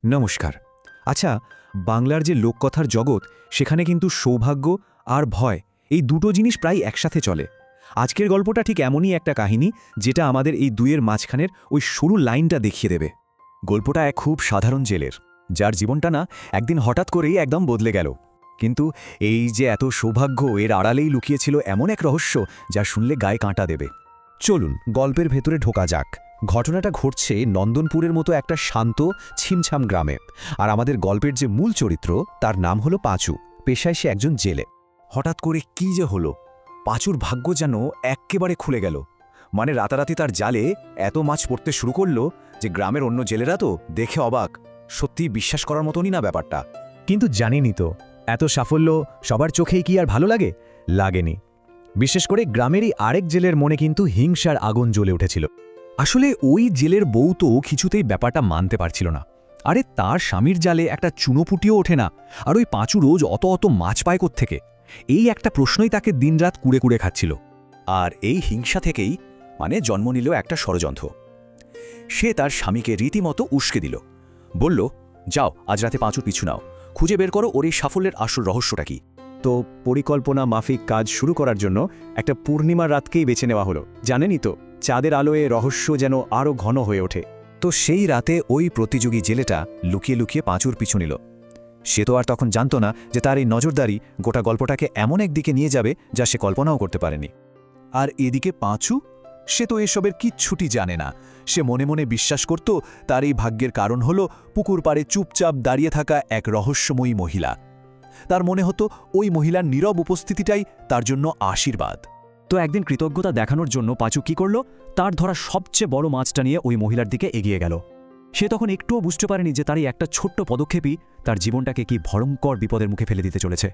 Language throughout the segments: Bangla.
নমস্কার। আচ্ছা, বাংলার যে লোককথার জগৎ সেখানে কিন্তু সৌভাগ্য আর ভয় এই দুটো জিনিস প্রায় একসাথে চলে। আজকের গল্পটা ঠিক এমনই একটা কাহিনী যেটা আমাদের এই দুইয়ের মাঝখানের ওই সরু লাইনটা দেখিয়ে দেবে। গল্পটা এক খুব সাধারণ জেলের, যার জীবনটা না একদিন হঠাৎ করেই একদম বদলে গেল। কিন্তু এই যে এত সৌভাগ্য, এর আড়ালেই লুকিয়েছিল এমন এক রহস্য যা শুনলে গায়ে কাঁটা দেবে। চলুন গল্পের ভেতরে ঢোকা যাক। ঘটনাটা ঘটছে নন্দনপুরের মতো একটা শান্ত ছিমছাম গ্রামে। আর আমাদের গল্পের যে মূল চরিত্র তার নাম হলো পাঁচু। পেশায় সে একজন জেলে। হঠাৎ করে কি যে হলো, পাঁচুর ভাগ্য যেন এক্কেবারে খুলে গেল। মানে রাতারাতি তার জালে এত মাছ পড়তে শুরু করলো যে গ্রামের অন্য জেলেরা তো দেখে অবাক। সত্যি বিশ্বাস করার মতনই না ব্যাপারটা। কিন্তু জানেনই তো, এত সাফল্য সবার চোখেই কি আর ভালো লাগে? লাগেনি। বিশেষ করে গ্রামেরই আরেক জেলের মনে কিন্তু হিংসার আগুন জ্বলে উঠেছিল। আসলে ওই জেলের বউ তো কিছুতেই ব্যাপারটা মানতে পারছিল না। আরে তার স্বামীর জালে একটা চুনোপুটিও ওঠে না, আর ওই পাঁচু রোজ অত অত মাছ পায় কোত্থেকে? এই একটা প্রশ্নই তাকে দিনরাত কুড়ে কুড়ে খাচ্ছিল। আর এই হিংসা থেকেই জন্ম নিল একটা ষড়যন্ত্র। সে তার স্বামীকে রীতিমতো উস্কে দিল। বলল, যাও আজ রাতে পাঁচুর পিছু নাও, খুঁজে বের করো ওর এই সাফল্যের আসল রহস্যটা কি। তো পরিকল্পনা মাফিক কাজ শুরু করার জন্য একটা পূর্ণিমার রাতকেই বেছে নেওয়া হলো। জানেনই তো, চাঁদের আলোয় রহস্য যেন আরও ঘন হয়ে ওঠে। তো সেই রাতে ওই প্রতিযোগী জেলেটা লুকিয়ে লুকিয়ে পাঁচুর পিছু নিল। সে তো আর তখন জানত না যে তার এই নজরদারি গোটা গল্পটাকে এমন একদিকে নিয়ে যাবে যা সে কল্পনাও করতে পারেনি। আর এদিকে পাঁচু, সে তো এসবের কিচ্ছুটি জানে না। সে মনে মনে বিশ্বাস করত তার এই ভাগ্যের কারণ হলো পুকুর পাড়ে চুপচাপ দাঁড়িয়ে থাকা এক রহস্যময়ী মহিলা। তার মনে হতো ওই মহিলার নীরব উপস্থিতিটাই তার জন্য আশীর্বাদ। তো একদিন কৃতজ্ঞতা দেখানোর জন্য পাঁচু কি করল, তার ধরা সবচেয়ে বড় মাছটা নিয়ে ওই মহিলার দিকে এগিয়ে গেল। সে তখন একটুও বুঝতে পারেনি যে তার এই একটা ছোট্ট পদক্ষেপই তার জীবনটাকে কি ভয়ঙ্কর বিপদের মুখে ফেলে দিতে চলেছে।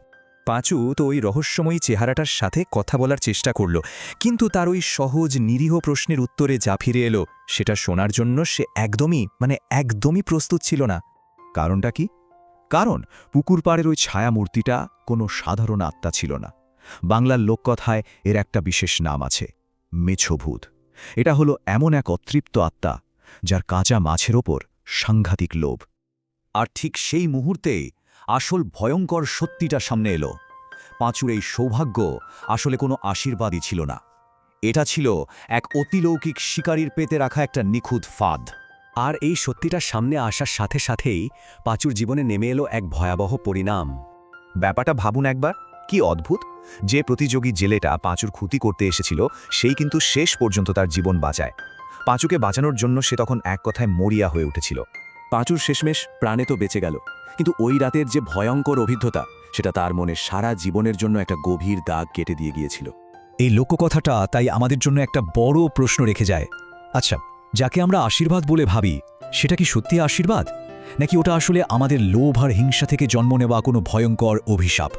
পাঁচু তো ওই রহস্যময়ী চেহারাটার সাথে কথা বলার চেষ্টা করল, কিন্তু তার ওই সহজ নিরীহ প্রশ্নের উত্তরে যা ফিরে এলো সেটা শোনার জন্য সে একদমই প্রস্তুত ছিল না। কারণটা কি? কারণ পুকুর পাড়ের ওই ছায়ামূর্তিটা কোনো সাধারণ আত্মা ছিল না। বাংলার লোককথায় এর একটা বিশেষ নাম আছে, মেছভূত। এটা হলো এমন এক অতৃপ্ত আত্মা যার কাঁচা মাছের ওপর সাংঘাতিক লোভ। আর ঠিক সেই মুহূর্তেই আসল ভয়ঙ্কর সত্যিটা সামনে এলো। পাঁচুর এই সৌভাগ্য আসলে কোনো আশীর্বাদই ছিল না। এটা ছিল এক অতিলৌকিক শিকারীর পেতে রাখা একটা নিখুঁত ফাঁদ। আর এই সত্যিটা সামনে আসার সাথে সাথেই পাঁচুর জীবনে নেমে এলো এক ভয়াবহ পরিণাম। ব্যাপারটা ভাবুন একবার, কি অদ্ভুত! যে প্রতিযোগী জেলেটা পাঁচুর ক্ষতি করতে এসেছিল সেই কিন্তু শেষ পর্যন্ত তার জীবন বাঁচায়। পাঁচুকে বাঁচানোর জন্য সে তখন এক কথায় মরিয়া হয়ে উঠেছিল। পাঁচুর শেষমেশ প্রাণে তো বেঁচে গেল, কিন্তু ওই রাতের যে ভয়ঙ্কর অভিজ্ঞতা সেটা তার মনে সারা জীবনের জন্য একটা গভীর দাগ কেটে দিয়ে গিয়েছিল। এই লোককথাটা তাই আমাদের জন্য একটা বড় প্রশ্ন রেখে যায়। আচ্ছা, যাকে আমরা আশীর্বাদ বলে ভাবি সেটা কি সত্যি আশীর্বাদ, নাকি ওটা আসলে আমাদের লোভ আর হিংসা থেকে জন্ম নেওয়া কোনো ভয়ঙ্কর অভিশাপ?